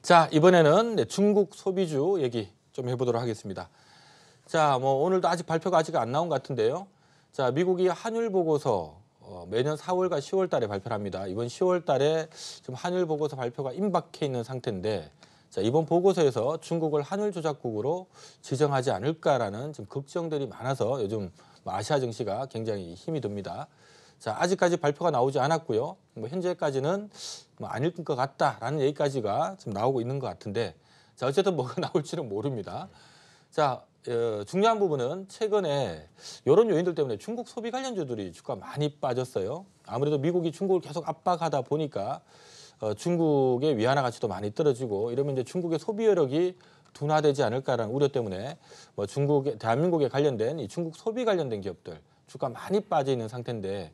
자, 이번에는 중국 소비주 얘기 좀 해보도록 하겠습니다. 자, 오늘도 아직 발표가 안 나온 것 같은데요. 자, 미국이 환율 보고서 매년 4월과 10월 달에 발표를 합니다. 이번 10월 달에 지금 환율 보고서 발표가 임박해 있는 상태인데, 자, 이번 보고서에서 중국을 환율 조작국으로 지정하지 않을까라는 지금 걱정들이 많아서 요즘 아시아 증시가 굉장히 힘이 듭니다. 자, 아직까지 발표가 나오지 않았고요. 현재까지는 아닐 것 같다라는 얘기까지가 지금 나오고 있는 것 같은데, 자, 어쨌든 뭐가 나올지는 모릅니다. 자, 중요한 부분은 최근에 이런 요인들 때문에 중국 소비 관련주들이 주가 많이 빠졌어요. 아무래도 미국이 중국을 계속 압박하다 보니까 중국의 위안화 가치도 많이 떨어지고 이러면 이제 중국의 소비 여력이 둔화되지 않을까라는 우려 때문에 대한민국에 관련된 이 중국 소비 관련된 기업들 주가 많이 빠져 있는 상태인데,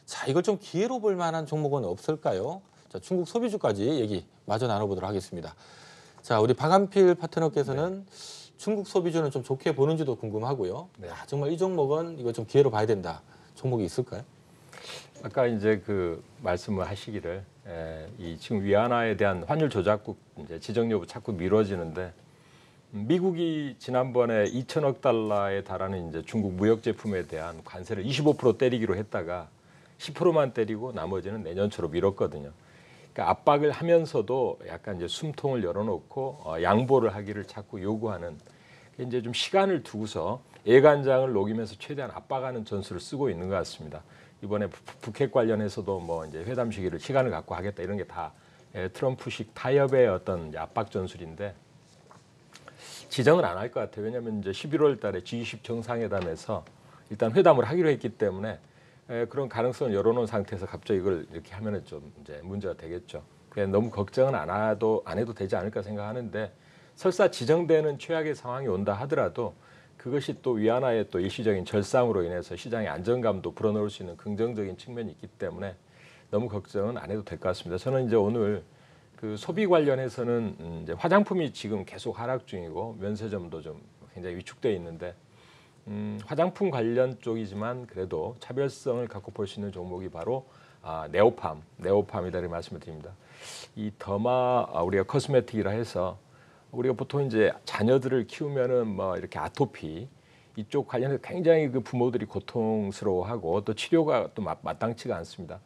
자, 이걸 좀 기회로 볼 만한 종목은 없을까요? 자, 중국 소비주까지 얘기 마저 나눠보도록 하겠습니다. 자, 우리 박한필 파트너께서는 중국 소비주는 좀 좋게 보는지도 궁금하고요. 야, 정말 이 종목은 이거 좀 기회로 봐야 된다. 종목이 있을까요? 아까 이제 그 말씀을 하시기를 이 지금 위안화에 대한 환율 조작국 이제 지정 여부 자꾸 미뤄지는데, 미국이 지난번에 2천억 달러에 달하는 이제 중국 무역 제품에 대한 관세를 25% 때리기로 했다가 10%만 때리고 나머지는 내년 초로 미뤘거든요. 그러니까 압박을 하면서도 약간 이제 숨통을 열어놓고 양보를 하기를 자꾸 요구하는, 이제 좀 시간을 두고서 애간장을 녹이면서 최대한 압박하는 전술을 쓰고 있는 것 같습니다. 이번에 북핵 관련해서도 뭐 이제 회담 시기를 시간을 갖고 하겠다 이런 게 다 트럼프식 타협의 어떤 압박 전술인데, 지정을 안 할 것 같아요. 왜냐하면 이제 11월 달에 G20 정상회담에서 일단 회담을 하기로 했기 때문에 그런 가능성을 열어놓은 상태에서 갑자기 이걸 이렇게 하면은 좀 이제 문제가 되겠죠. 그냥 너무 걱정은 안 해도 되지 않을까 생각하는데, 설사 지정되는 최악의 상황이 온다 하더라도 그것이 또 위안화의 또 일시적인 절상으로 인해서 시장의 안정감도 불어넣을 수 있는 긍정적인 측면이 있기 때문에 너무 걱정은 안 해도 될 것 같습니다. 저는 이제 오늘 그 소비 관련해서는 이제 화장품이 지금 계속 하락 중이고 면세점도 좀 굉장히 위축돼 있는데, 화장품 관련 쪽이지만 그래도 차별성을 갖고 볼 수 있는 종목이 바로 네오팜이다 이렇게 말씀을 드립니다. 이 더마 우리가 코스메틱이라 해서 우리가 보통 이제 자녀들을 키우면은 뭐 이렇게 아토피 이쪽 관련해서 굉장히 그 부모들이 고통스러워하고 또 치료가 또 마땅치가 않습니다.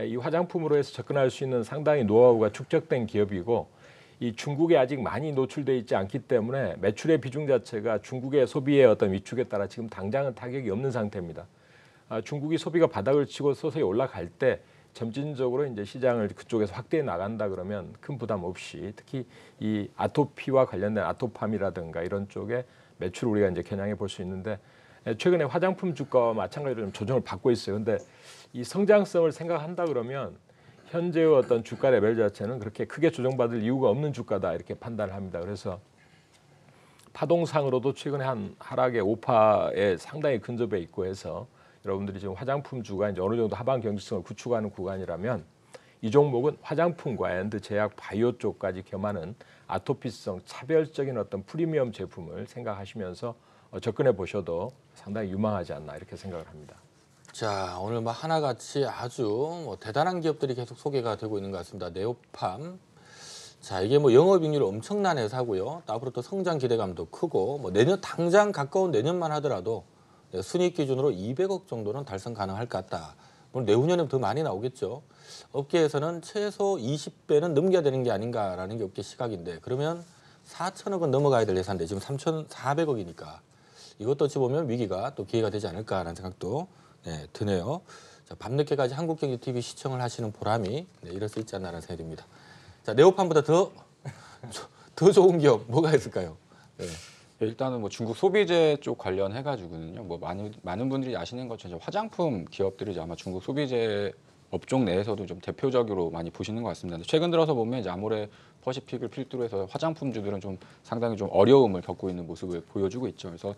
이 화장품으로 해서 접근할 수 있는 상당히 노하우가 축적된 기업이고, 이 중국에 아직 많이 노출돼 있지 않기 때문에 매출의 비중 자체가 중국의 소비의 어떤 위축에 따라 지금 당장은 타격이 없는 상태입니다. 중국이 소비가 바닥을 치고 서서히 올라갈 때 점진적으로 이제 시장을 그쪽에서 확대해 나간다 그러면 큰 부담 없이, 특히 이 아토피와 관련된 아토팜이라든가 이런 쪽에 매출을 우리가 이제 겨냥해 볼 수 있는데, 최근에 화장품 주가와 마찬가지로 좀 조정을 받고 있어요. 근데 이 성장성을 생각한다 그러면 현재의 어떤 주가 레벨 자체는 그렇게 크게 조정받을 이유가 없는 주가다 이렇게 판단을 합니다. 그래서 파동상으로도 최근에 한 하락의 5%에 상당히 근접해 있고 해서 여러분들이 지금 화장품 주가 이제 어느 정도 하방 경직성을 구축하는 구간이라면, 이 종목은 화장품과 엔드 제약 바이오 쪽까지 겸하는 아토피성 차별적인 어떤 프리미엄 제품을 생각하시면서 접근해 보셔도 상당히 유망하지 않나 이렇게 생각을 합니다. 자, 오늘 하나같이 아주 대단한 기업들이 계속 소개가 되고 있는 것 같습니다. 네오팜. 자, 이게 영업이익률 엄청난 회사고요. 또 앞으로 또 성장 기대감도 크고, 당장 가까운 내년만 하더라도 순이익 기준으로 200억 정도는 달성 가능할 것 같다. 물론 내후년에 더 많이 나오겠죠. 업계에서는 최소 20배는 넘겨야 되는 게 아닌가라는 게 업계 시각인데, 그러면 4천억은 넘어가야 될 예산인데 지금 3,400억이니까 이것도 어찌 보면 위기가 또 기회가 되지 않을까라는 생각도 드네요. 자, 밤늦게까지 한국경제TV 시청을 하시는 보람이 이럴 수 있지 않나라는 생각이 듭니다. 자, 네오팜보다 더 좋은 기업 뭐가 있을까요? 네. 일단은 중국 소비재 쪽 관련해가지고는요, 많은 분들이 아시는 것처럼 화장품 기업들이 아마 중국 소비재 업종 내에서도 좀 대표적으로 많이 보시는 것 같습니다. 최근 들어서 보면 이제 아모레 퍼시픽을 필두로 해서 화장품주들은 좀 상당히 좀 어려움을 겪고 있는 모습을 보여주고 있죠. 그래서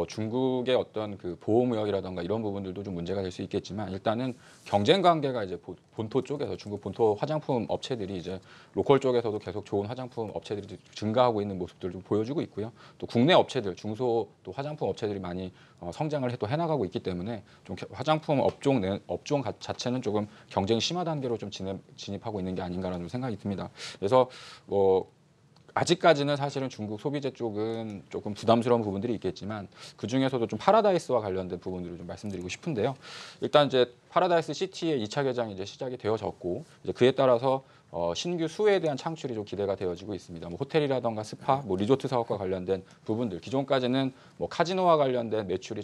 중국의 어떤 그 보호무역이라던가 이런 부분들도 좀 문제가 될 수 있겠지만, 일단은 경쟁 관계가 이제 본토 쪽에서 중국 본토 화장품 업체들이 이제 로컬 쪽에서도 계속 좋은 화장품 업체들이 증가하고 있는 모습들을 좀 보여주고 있고요. 또 국내 업체들, 중소 또 화장품 업체들이 많이 성장을 또 해나가고 있기 때문에 좀 화장품 업종 자체는 조금 경쟁이 심화 단계로 좀 진입하고 있는 게 아닌가라는 생각이 듭니다. 그래서 뭐 아직까지는 사실은 중국 소비재 쪽은 조금 부담스러운 부분들이 있겠지만 그 중에서도 좀 파라다이스와 관련된 부분들을 좀 말씀드리고 싶은데요. 일단 이제 파라다이스 시티의 2차 개장이 이제 시작이 되어졌고 이제 그에 따라서 신규 수에 대한 창출이 좀 기대가 되어지고 있습니다. 뭐 호텔이라던가 스파, 뭐 리조트 사업과 관련된 부분들, 기존까지는 뭐 카지노와 관련된 매출이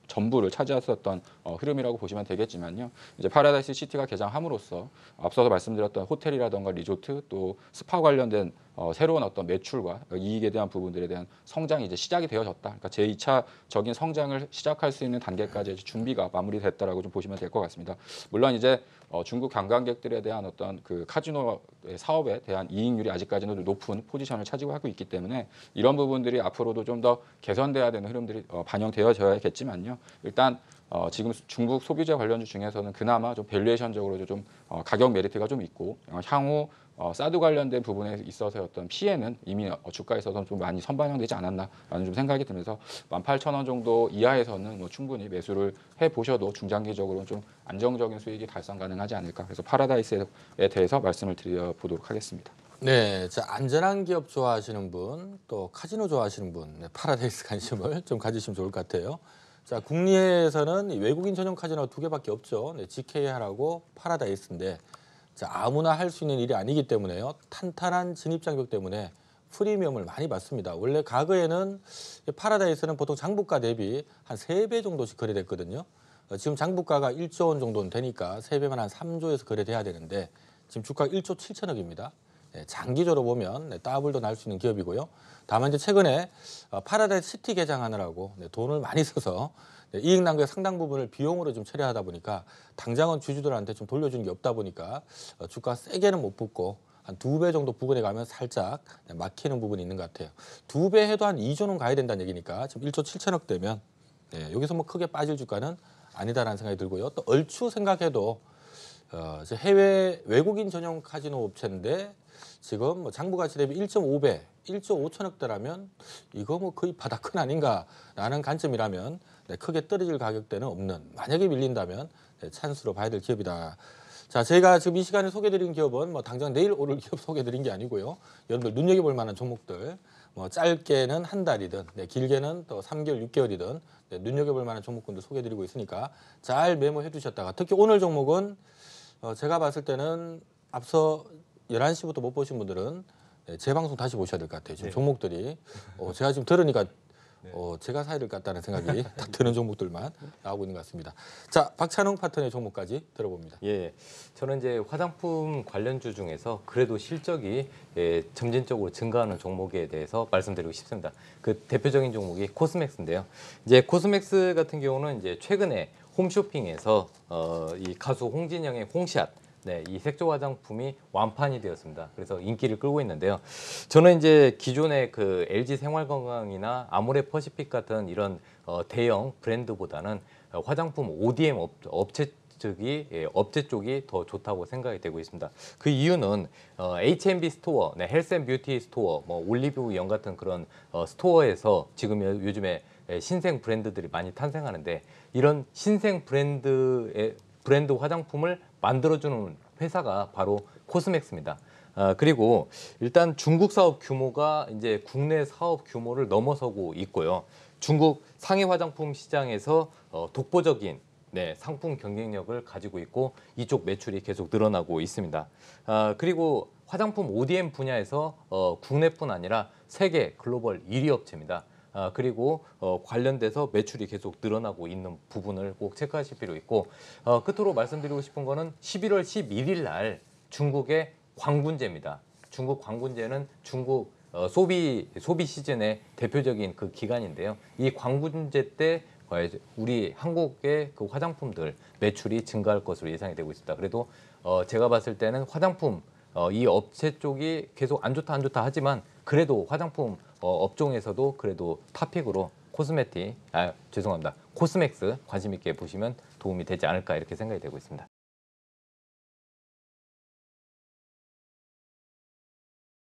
전부를 차지했었던 흐름이라고 보시면 되겠지만요. 이제 파라다이스 시티가 개장함으로써 앞서서 말씀드렸던 호텔이라던가 리조트 또 스파 관련된 새로운 어떤 매출과 이익에 대한 부분들에 대한 성장이 이제 시작이 되어졌다. 그러니까 제2차적인 성장을 시작할 수 있는 단계까지 준비가 마무리됐다라고 좀 보시면 될 것 같습니다. 물론 이제 중국 관광객들에 대한 어떤 그 카지노 사업에 대한 이익률이 아직까지는 높은 포지션을 차지하고 있기 때문에 이런 부분들이 앞으로도 좀 더 개선돼야 되는 흐름들이 반영되어져야겠지만요. 일단 지금 중국 소비재 관련주 중에서는 그나마 좀 밸류에이션적으로도 좀 가격 메리트가 좀 있고 향후 사드 관련된 부분에 있어서의 어떤 피해는 이미 주가에서도 좀 많이 선반영되지 않았나라는 좀 생각이 들면서 18,000원 정도 이하에서는 뭐 충분히 매수를 해 보셔도 중장기적으로는 좀 안정적인 수익이 달성 가능하지 않을까. 그래서 파라다이스에 대해서 말씀을 드려보도록 하겠습니다. 네, 자, 안전한 기업 좋아하시는 분, 또 카지노 좋아하시는 분, 네, 파라다이스 관심을 좀 가지시면 좋을 것 같아요. 자, 국내에서는 외국인 전용 카지노 2개밖에 없죠. 네, GK하고 파라다이스인데, 자, 아무나 할 수 있는 일이 아니기 때문에요. 탄탄한 진입 장벽 때문에 프리미엄을 많이 받습니다. 원래 과거에는 파라다이스는 보통 장부가 대비 한 3배 정도씩 거래됐거든요. 지금 장부가가 1조 원 정도는 되니까 3배만 한 3조에서 거래돼야 되는데 지금 주가가 1조 7천억입니다. 네, 장기적으로 보면 네, 더블도 날 수 있는 기업이고요. 다만 이제 최근에 파라다이스 시티 개장하느라고 네, 돈을 많이 써서 네, 이익 낭비의 상당 부분을 비용으로 좀 처리하다 보니까 당장은 주주들한테 좀 돌려주는 게 없다 보니까 주가 세게는 못 붙고 한 2배 정도 부근에 가면 살짝 네, 막히는 부분이 있는 것 같아요. 2배 해도 한 2조는 가야 된다는 얘기니까 지금 1조 7천억 되면 네, 여기서 뭐 크게 빠질 주가는 아니다라는 생각이 들고요. 또 얼추 생각해도 해외 외국인 전용 카지노 업체인데 지금 뭐 장부 가치 대비 1.5배, 1조 5천억대라면 이거 뭐 거의 바닥은 아닌가라는 관점이라면 네, 크게 떨어질 가격대는 없는, 만약에 밀린다면 네, 찬스로 봐야 될 기업이다. 자, 제가 지금 이 시간에 소개드린 기업은 뭐 당장 내일 오를 기업 소개드린 게 아니고요. 여러분들 눈여겨볼 만한 종목들, 뭐 짧게는 한 달이든 네, 길게는 또 3개월, 6개월이든 네, 눈여겨볼 만한 종목군들 소개드리고 있으니까 잘 메모해 두셨다가, 특히 오늘 종목은 제가 봤을 때는 앞서 11시부터 못 보신 분들은 네, 제 방송 다시 보셔야 될 것 같아요. 지금 네. 종목들이 제가 지금 들으니까 제가 사야 될 것 같다는 생각이 딱 드는 종목들만 나오고 있는 것 같습니다. 자, 박찬웅 파트너의 종목까지 들어봅니다. 예, 저는 이제 화장품 관련주 중에서 그래도 실적이 점진적으로 증가하는 종목에 대해서 말씀드리고 싶습니다. 그 대표적인 종목이 코스맥스인데요. 이제 코스맥스 같은 경우는 이제 최근에 홈쇼핑에서 이 가수 홍진영의 홍샷, 네, 이 색조 화장품이 완판이 되었습니다. 그래서 인기를 끌고 있는데요. 저는 이제 기존의 그 LG 생활건강이나 아모레 퍼시픽 같은 이런 대형 브랜드보다는 화장품 ODM 업체 쪽이 더 좋다고 생각이 되고 있습니다. 그 이유는 H&B 스토어, 네, 헬스앤뷰티 스토어, 뭐 올리브영 같은 그런 스토어에서 지금 요즘에 신생 브랜드들이 많이 탄생하는데, 이런 신생 브랜드 화장품을 만들어주는 회사가 바로 코스맥스입니다. 그리고 일단 중국 사업 규모가 이제 국내 사업 규모를 넘어서고 있고요. 중국 상해 화장품 시장에서 독보적인 상품 경쟁력을 가지고 있고 이쪽 매출이 계속 늘어나고 있습니다. 그리고 화장품 ODM 분야에서 국내뿐 아니라 세계 글로벌 1위 업체입니다. 그리고 관련돼서 매출이 계속 늘어나고 있는 부분을 꼭 체크하실 필요 있고, 끝으로 말씀드리고 싶은 거는 11월 11일 날 중국의 광군제입니다. 중국 광군제는 중국 소비 시즌의 대표적인 그 기간인데요. 이 광군제 때 우리 한국의 그 화장품들 매출이 증가할 것으로 예상이 되고 있습니다. 그래도 제가 봤을 때는 화장품 이 업체 쪽이 계속 안 좋다 하지만 그래도 화장품 업종에서도 그래도 탑픽으로 코스맥스 관심 있게 보시면 도움이 되지 않을까 이렇게 생각이 되고 있습니다.